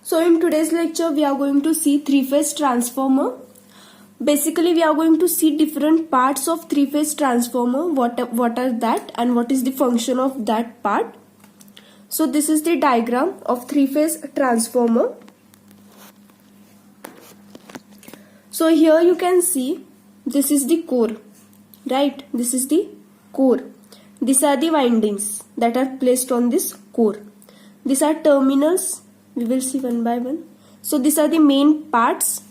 So in today's lecture we are going to see three-phase transformer. Basically we are going to see different parts of three-phase transformer, what are that and what is the function of that part. So this is the diagram of three-phase transformer. So here you can see this is the core, right? This is the core. These are the windings that are placed on this core. These are terminals. We will see one by one. So these are the main parts.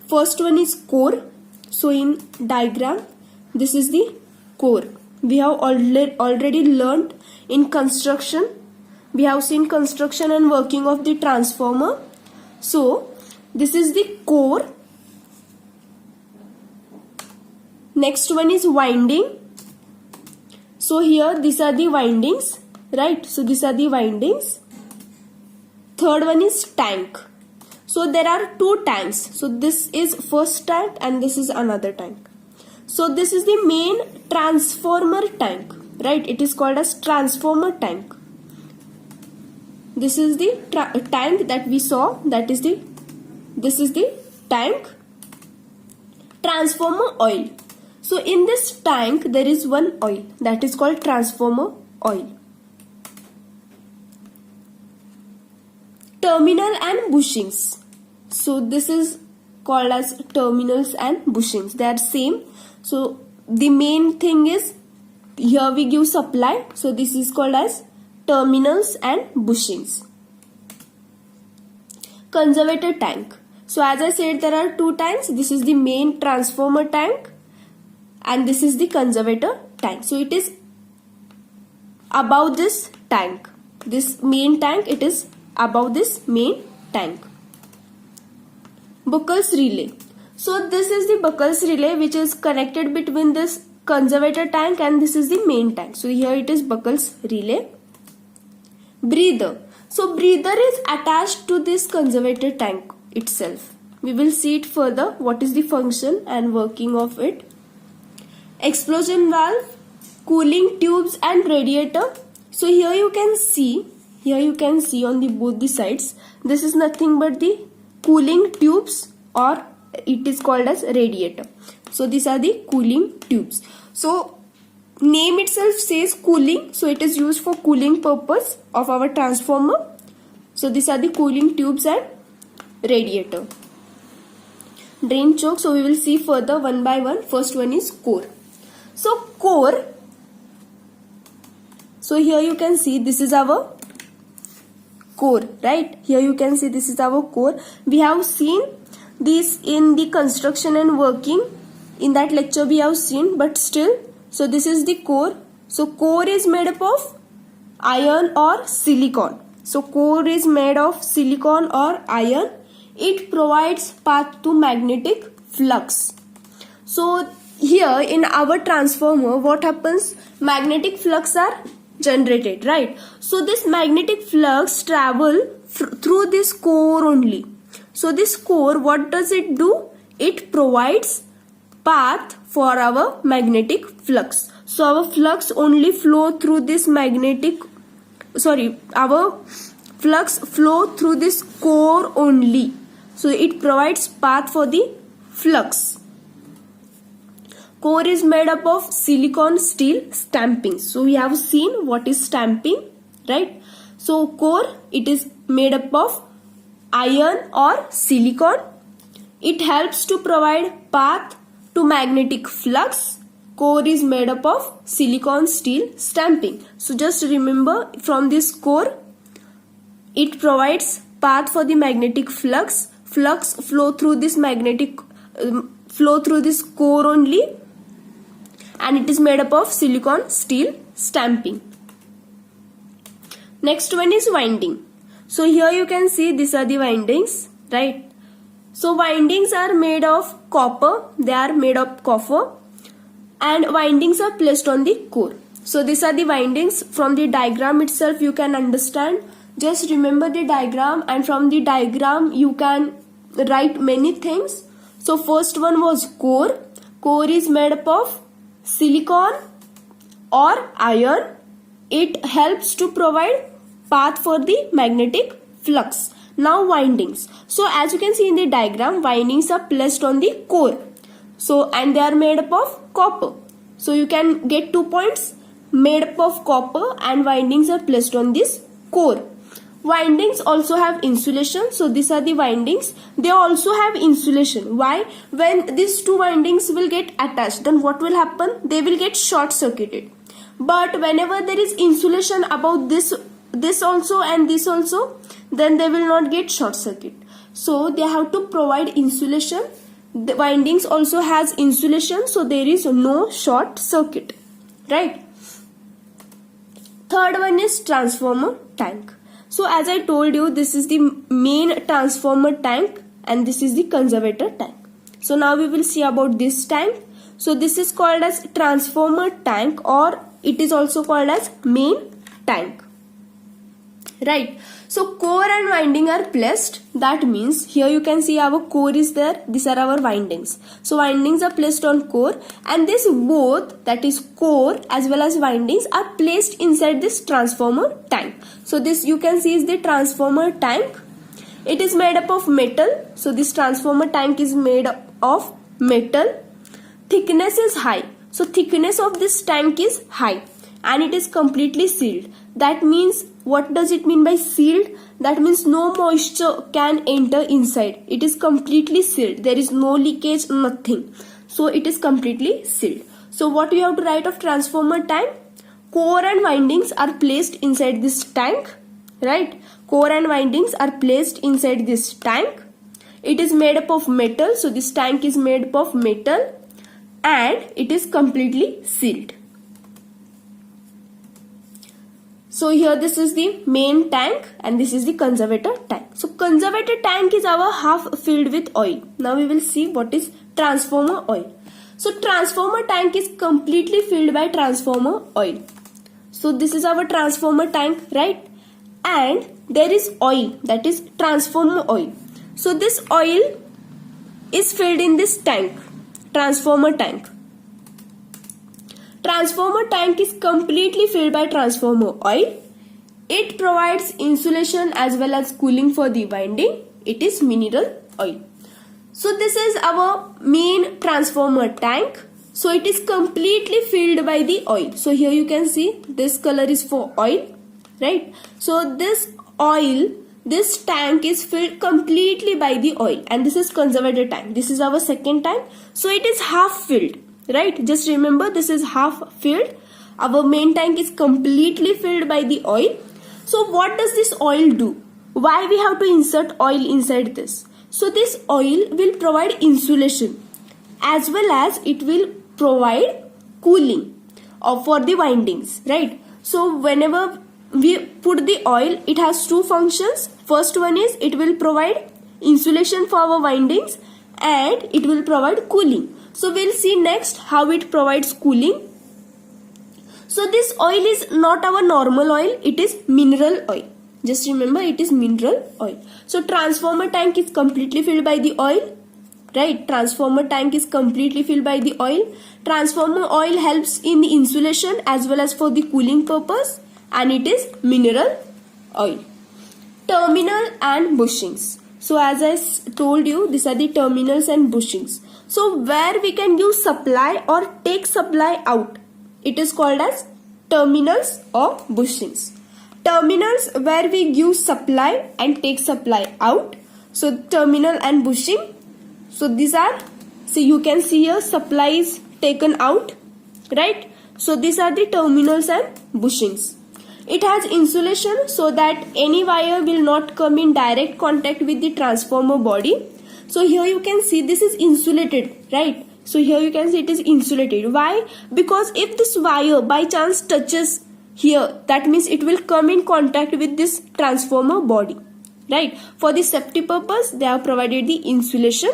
First one is core. So in diagram, this is the core. We have already learned in construction. We have seen construction and working of the transformer. So this is the core. Next one is winding. So here these are the windings, right? So these are the windings. Third one is tank. So there are two tanks. So this is first tank and this is another tank. So this is the main transformer tank, right? It is called as transformer tank. This is the tank that we saw. This is the tank. Transformer oil. So in this tank there is one oil that is called transformer oil. Terminal and bushings. So this is called as terminals and bushings. They are same. So the main thing is here we give supply. So this is called as terminals and bushings. Conservator tank. So as I said, there are two tanks. This is the main transformer tank and this is the conservator tank. So it is above this tank. This main tank, it is above this main tank. Buckles relay. So this is the Buckles relay which is connected between this conservator tank and this is the main tank. So here it is Buckles relay. Breather. So breather is attached to this conservator tank itself. We will see it further, what is the function and working of it. Explosion valve, cooling tubes and radiator. So here you can see on both the sides, this is nothing but the cooling tubes or it is called as radiator. So these are the cooling tubes. So name itself says cooling, so it is used for cooling purpose of our transformer. So these are the cooling tubes and radiator. Drain choke, so we will see further one by one. First one is core. So core, so here you can see this is our core, right? Here you can see this is our core. We have seen this in the construction and working. In that lecture we have seen, but still, so this is the core. So core is made up of iron or silicon. So core is made of silicon or iron. It provides path to magnetic flux. So here in our transformer, what happens? Magnetic flux are generated, right? So this magnetic flux travel through this core only. So this core, what does it do? It provides path for our magnetic flux. So our flux only flow through this our flux flow through this core only. So it provides path for the flux. Core is made up of silicon steel stamping. So we have seen what is stamping, right? So core, it is made up of iron or silicon. It helps to provide path to magnetic flux. Core is made up of silicon steel stamping. So just remember, from this core, it provides path for the magnetic flux. Flux flow through this core only. And it is made up of silicon steel stamping. Next one is winding. So here you can see these are the windings, right? So windings are made of copper. They are made of copper. And windings are placed on the core. So these are the windings. From the diagram itself you can understand. Just remember the diagram, and from the diagram you can write many things. So first one was core. Core is made up of silicon or iron. It helps to provide path for the magnetic flux. Now windings. So as you can see in the diagram, windings are placed on the core. So and they are made up of copper. So you can get 2 points, made up of copper and windings are placed on this core. Windings also have insulation. So these are the windings. They also have insulation. Why? When these two windings will get attached, then what will happen? They will get short circuited. But whenever there is insulation about this also and this also, then they will not get short circuit. So they have to provide insulation. The windings also has insulation, so there is no short circuit, right? Third one is transformer tank. So as I told you, this is the main transformer tank and this is the conservator tank. So now we will see about this tank. So this is called as transformer tank, or it is also called as main tank, right? So core and winding are placed. That means here you can see our core is there. These are our windings. So windings are placed on core, and this both, that is core as well as windings, are placed inside this transformer tank. So this you can see is the transformer tank. It is made up of metal. So this transformer tank is made up of metal. Thickness is high. So thickness of this tank is high and it is completely sealed. That means, what does it mean by sealed? That means no moisture can enter inside. It is completely sealed. There is no leakage, nothing. So it is completely sealed. So what you have to write of transformer tank? Core and windings are placed inside this tank, right? Core and windings are placed inside this tank. It is made up of metal. So this tank is made up of metal and it is completely sealed. So here this is the main tank and this is the conservator tank. So conservator tank is our half filled with oil. Now we will see what is transformer oil. So transformer tank is completely filled by transformer oil. So this is our transformer tank, right? And there is oil, that is transformer oil. So this oil is filled in this tank, transformer tank. Transformer tank is completely filled by transformer oil. It provides insulation as well as cooling for the winding. It is mineral oil. So this is our main transformer tank. So it is completely filled by the oil. So here you can see this color is for oil, right? So this oil, this tank is filled completely by the oil, and this is conservator tank. This is our second tank. So it is half filled, right? Just remember, this is half filled. Our main tank is completely filled by the oil. So what does this oil do? Why we have to insert oil inside this? So this oil will provide insulation as well as it will provide cooling for the windings, right? So whenever we put the oil, it has two functions. First one is it will provide insulation for our windings and it will provide cooling. So we'll see next how it provides cooling. So this oil is not our normal oil, it is mineral oil. Just remember, it is mineral oil. So transformer tank is completely filled by the oil, right? Transformer tank is completely filled by the oil. Transformer oil helps in the insulation as well as for the cooling purpose, and it is mineral oil. Terminal and bushings. So as I told you, these are the terminals and bushings. So where we can give supply or take supply out, it is called as terminals or bushings. Terminals where we give supply and take supply out. So terminal and bushing. So these are, so you can see here supply is taken out, right? So these are the terminals and bushings. It has insulation so that any wire will not come in direct contact with the transformer body. So here you can see this is insulated, right? So here you can see it is insulated. Why? Because if this wire by chance touches here, that means it will come in contact with this transformer body, right? For the safety purpose, they have provided the insulation.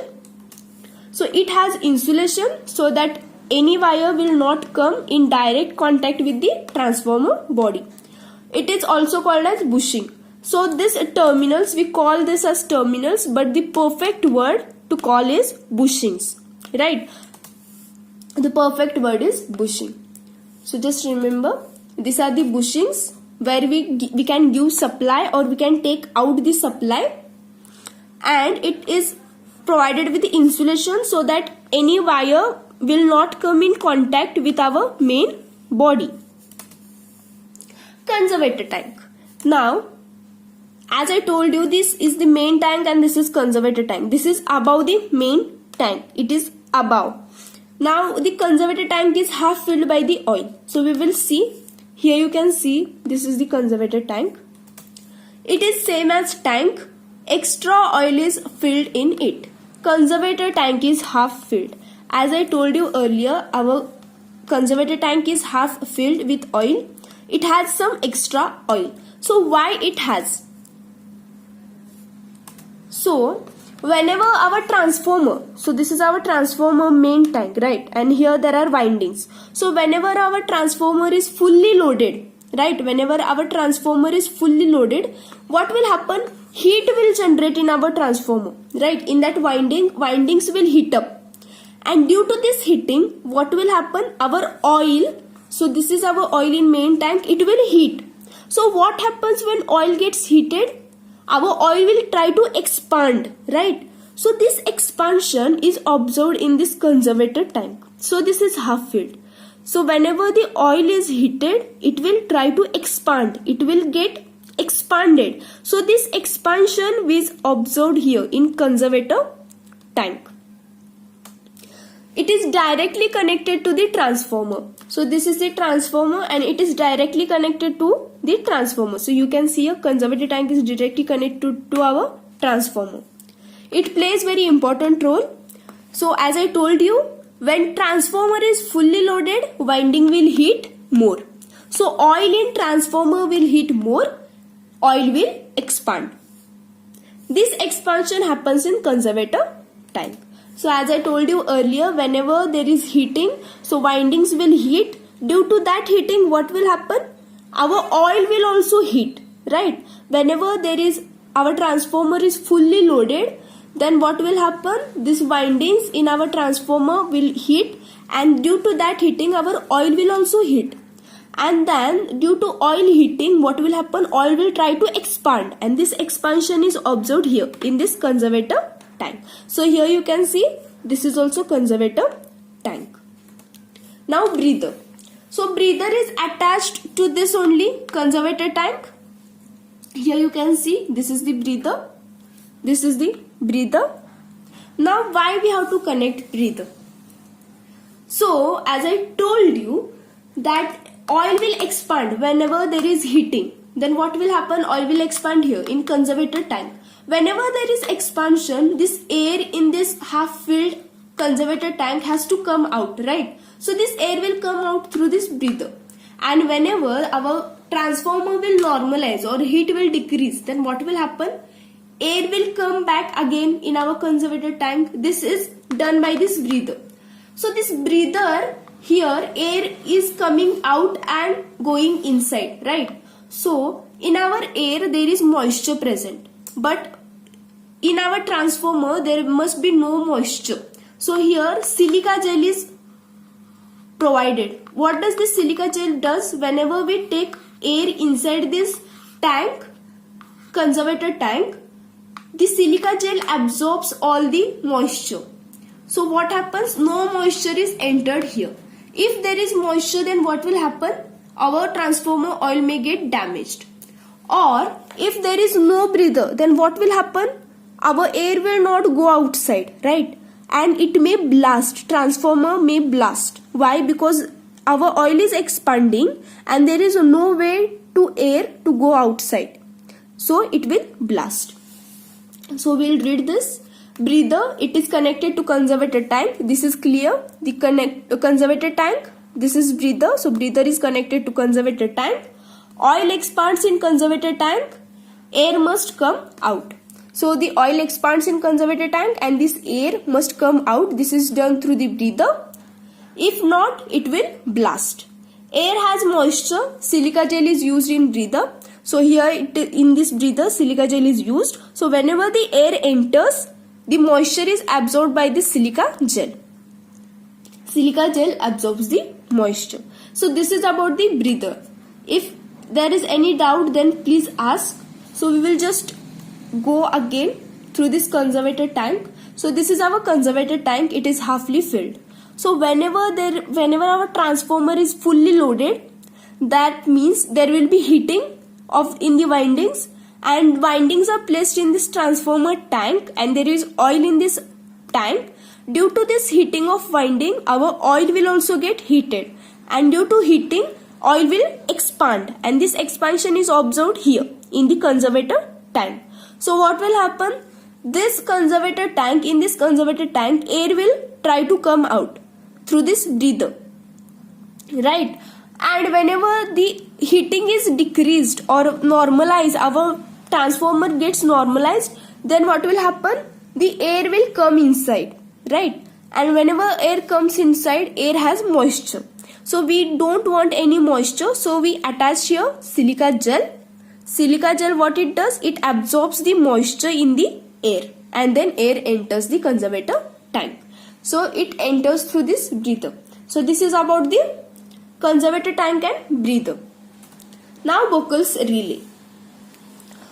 So it has insulation so that any wire will not come in direct contact with the transformer body. It is also called as bushing. So this terminals, we call this as terminals, but the perfect word to call is bushings, right? The perfect word is bushing. So just remember, these are the bushings where we can give supply or we can take out the supply and it is provided with insulation so that any wire will not come in contact with our main body. Conservator tank. Now, as I told you, this is the main tank and this is conservator tank. This is above the main tank. It is above. Now the conservator tank is half filled by the oil. So we will see. Here you can see this is the conservator tank. It is same as tank. Extra oil is filled in it. Conservator tank is half filled. As I told you earlier, our conservator tank is half filled with oil. It has some extra oil. So why it has? So whenever our transformer, so this is our transformer main tank, right? And here there are windings. So whenever our transformer is fully loaded, right? Whenever our transformer is fully loaded, what will happen? Heat will generate in our transformer, right? In that windings will heat up. And due to this heating, what will happen? Our oil, so this is our oil in main tank, it will heat. So what happens when oil gets heated? Our oil will try to expand, right? So this expansion is observed in this conservator tank. So this is half filled. So whenever the oil is heated, it will try to expand. It will get expanded. So this expansion is observed here in conservator tank. It is directly connected to the transformer. So this is the transformer and it is directly connected to the transformer. So you can see a conservator tank is directly connected to our transformer. It plays very important role. So as I told you, when transformer is fully loaded, winding will heat more. So oil in transformer will heat more, oil will expand. This expansion happens in conservator tank. So as I told you earlier, whenever there is heating, so windings will heat. Due to that heating, what will happen? Our oil will also heat, right? Whenever there is, our transformer is fully loaded, then what will happen? These windings in our transformer will heat, and due to that heating, our oil will also heat. And then due to oil heating, what will happen? Oil will try to expand, and this expansion is observed here in this conservator tank. So here you can see this is also conservator tank. Now breather. So breather is attached to this only conservator tank. Here you can see this is the breather. This is the breather. Now why we have to connect breather? So as I told you that oil will expand whenever there is heating. Then what will happen? Oil will expand here in conservator tank. Whenever there is expansion, this air in this half-filled conservator tank has to come out, right? So this air will come out through this breather. And whenever our transformer will normalize or heat will decrease, then what will happen? Air will come back again in our conservator tank. This is done by this breather. So this breather, here air is coming out and going inside, right? So in our air there is moisture present. But in our transformer, there must be no moisture. So here silica gel is provided. What does this silica gel does? Whenever we take air inside this tank, conservator tank, the silica gel absorbs all the moisture. So what happens? No moisture is entered here. If there is moisture, then what will happen? Our transformer oil may get damaged. Or if there is no breather, then what will happen? Our air will not go outside, right? And it may blast. Transformer may blast. Why? Because our oil is expanding and there is no way to air to go outside. So it will blast. So we'll read this. Breather, it is connected to conservator tank. This is clear. The conservator tank, this is breather. So breather is connected to conservator tank. Oil expands in conservator tank. Air must come out. So the oil expands in conservator tank and this air must come out. This is done through the breather. If not, it will blast. Air has moisture. Silica gel is used in breather. So here in this breather, silica gel is used. So whenever the air enters, the moisture is absorbed by the silica gel. Silica gel absorbs the moisture. So this is about the breather. If there is any doubt, then please ask. So we will just go again through this conservator tank. So this is our conservator tank. It is halfly filled. So whenever our transformer is fully loaded, that means there will be heating of in the windings, and windings are placed in this transformer tank, and there is oil in this tank. Due to this heating of winding, our oil will also get heated, and due to heating, oil will expand, and this expansion is observed here in the conservator tank. So what will happen? This conservator tank, in this conservator tank, air will try to come out through this breather, right? And whenever the heating is decreased or normalized, our transformer gets normalized, then what will happen? The air will come inside, right? And whenever air comes inside, air has moisture. So we don't want any moisture, so we attach here silica gel. Silica gel, what it does? It absorbs the moisture in the air, and then air enters the conservator tank. So it enters through this breather. So this is about the conservator tank and breather. Now Buckles relay.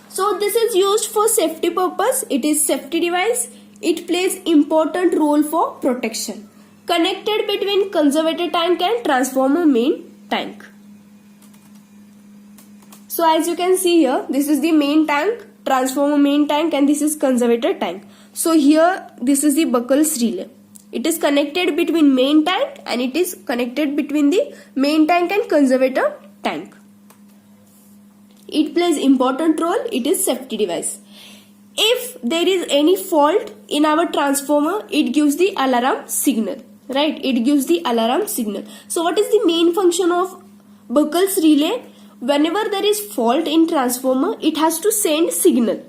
So this is used for safety purpose. It is safety device. It plays important role for protection. Connected between conservator tank and transformer main tank. So as you can see here, this is the main tank, transformer main tank, and this is conservator tank. So here this is the Buckles relay. It is connected between main tank, and it is connected between the main tank and conservator tank. It plays important role. It is safety device. If there is any fault in our transformer, it gives the alarm signal, right? It gives the alarm signal. So what is the main function of Buckles relay? Whenever there is fault in transformer, it has to send signal.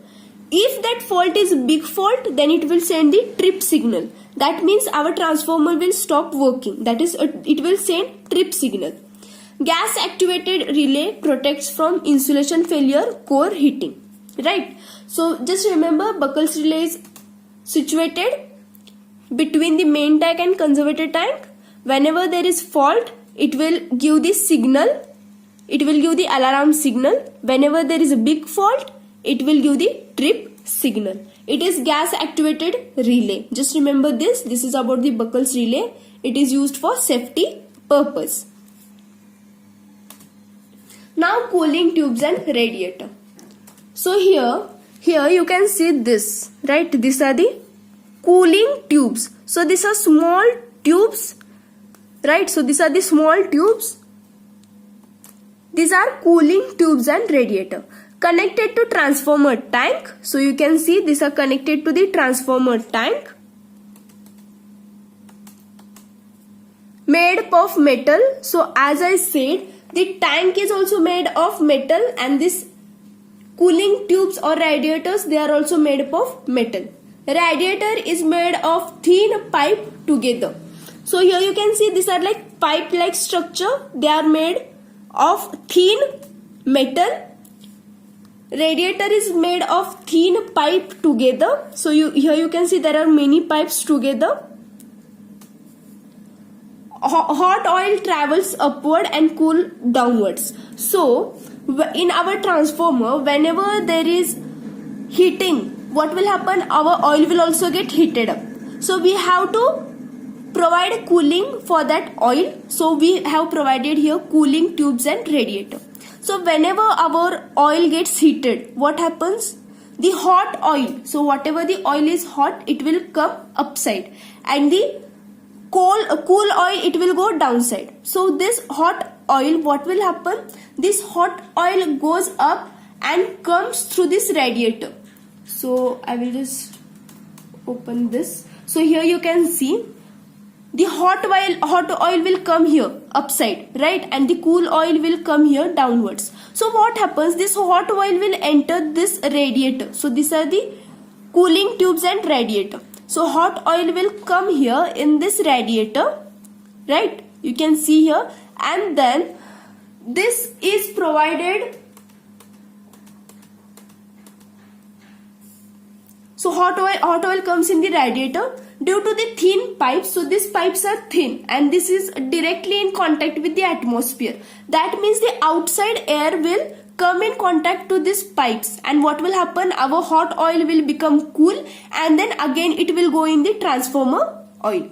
If that fault is big fault, then it will send the trip signal. That means our transformer will stop working. That is, it will send trip signal. Gas activated relay protects from insulation failure, core heating, right? So just remember, Buckles relay is situated between the main tank and conservator tank. Whenever there is fault, it will give the signal. It will give the alarm signal. Whenever there is a big fault, it will give the trip signal. It is gas activated relay. Just remember this. This is about the Buckles relay. It is used for safety purpose. Now cooling tubes and radiator. So here you can see this, right? These are the cooling tubes. So these are small tubes, right? So these are the small tubes. These are cooling tubes and radiator. Connected to transformer tank. So you can see these are connected to the transformer tank. Made of metal. So as I said, the tank is also made of metal, and this cooling tubes or radiators, they are also made up of metal. Radiator is made of thin pipe together. So here you can see these are like pipe like structure. They are made of thin metal. Radiator is made of thin pipe together. So here you can see there are many pipes together. Hot oil travels upward and cool downwards. So in our transformer, whenever there is heating, what will happen? Our oil will also get heated up. So we have to provide cooling for that oil. So we have provided here cooling tubes and radiator. So whenever our oil gets heated, what happens? The hot oil, so whatever the oil is hot, it will come upside, and the cool oil, it will go downside. So this hot oil, what will happen? This hot oil goes up and comes through this radiator. So I will just open this. So here you can see the hot oil will come here upside, right? And the cool oil will come here downwards. So what happens? This hot oil will enter this radiator. So these are the cooling tubes and radiator. So hot oil will come here in this radiator, right? You can see here, and then this is provided. So hot oil comes in the radiator due to the thin pipes. So these pipes are thin, and this is directly in contact with the atmosphere. That means the outside air will come in contact to these pipes, and what will happen? Our hot oil will become cool, and then again it will go in the transformer oil.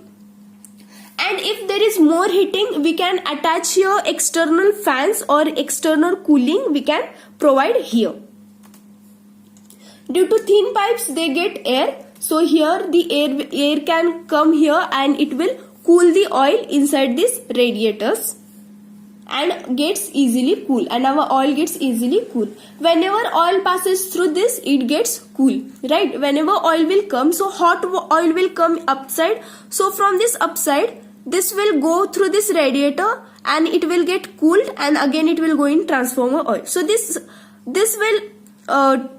And if there is more heating, we can attach here external fans or external cooling we can provide here. Due to thin pipes, they get air. So here the air can come here and it will cool the oil inside these radiators and gets easily cool, and our oil gets easily cool. Whenever oil passes through this, it gets cool, right? Whenever oil will come, so hot oil will come upside. So from this upside, this will go through this radiator and it will get cooled, and again it will go in transformer oil. So this will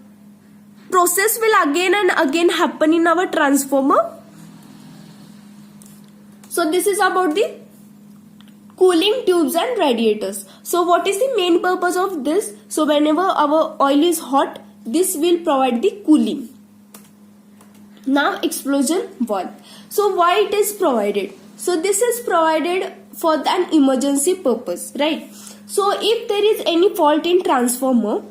process will again and again happen in our transformer. So this is about the cooling tubes and radiators. So what is the main purpose of this? So whenever our oil is hot, this will provide the cooling. Now explosion valve. So why it is provided? So this is provided for an emergency purpose, right? So if there is any fault in transformer,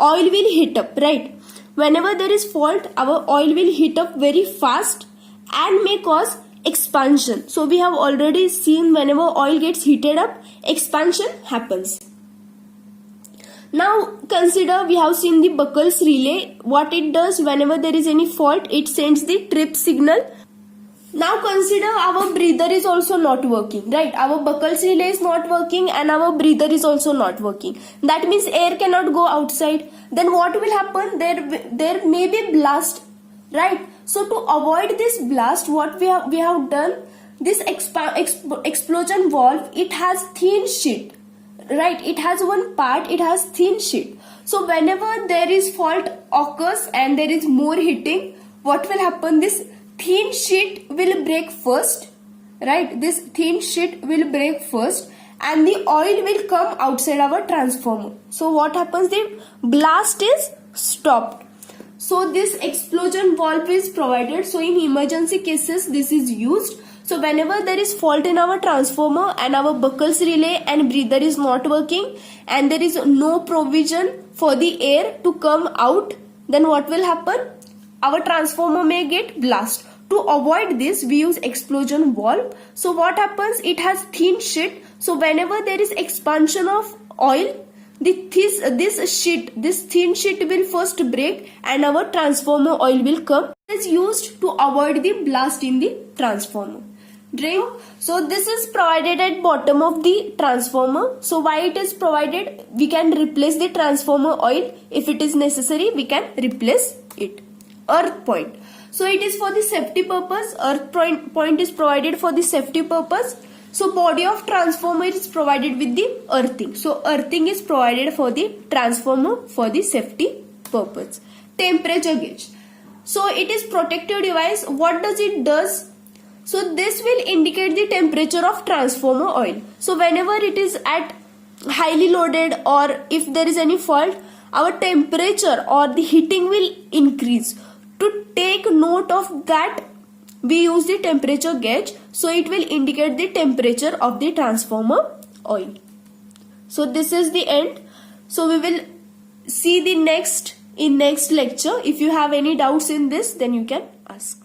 oil will heat up, right? Whenever there is fault, our oil will heat up very fast and may cause expansion. So we have already seen whenever oil gets heated up, expansion happens. Now consider, we have seen the Buckles relay. What it does, whenever there is any fault, it sends the trip signal. Now consider our breather is also not working, right? Our Buckles relay is not working and our breather is also not working. That means air cannot go outside. Then what will happen? There may be blast, right? So to avoid this blast, what we have done, this explosion valve, it has thin sheet, right? It has one part, it has thin sheet. So whenever there is fault occurs and there is more heating, what will happen? This thin sheet will break first, right? This thin sheet will break first and the oil will come outside our transformer. So what happens? The blast is stopped. So this explosion valve is provided. So in emergency cases, this is used. So whenever there is fault in our transformer and our Buckles relay and breather is not working and there is no provision for the air to come out, then what will happen? Our transformer may get blast. To avoid this, we use explosion valve. So what happens? It has thin sheet. So whenever there is expansion of oil, this thin sheet will first break and our transformer oil will come. It is used to avoid the blast in the transformer. So this is provided at bottom of the transformer. So why it is provided? We can replace the transformer oil. If it is necessary, we can replace it. Earth point. So it is for the safety purpose. Earth point is provided for the safety purpose. So body of transformer is provided with the earthing. So earthing is provided for the transformer for the safety purpose. Temperature gauge. So it is protective device. What does it does? So this will indicate the temperature of transformer oil. So whenever it is at highly loaded or if there is any fault, our temperature or the heating will increase. To take note of that, we use the temperature gauge. So it will indicate the temperature of the transformer oil. So this is the end. So we will see the next lecture. If you have any doubts in this, then you can ask.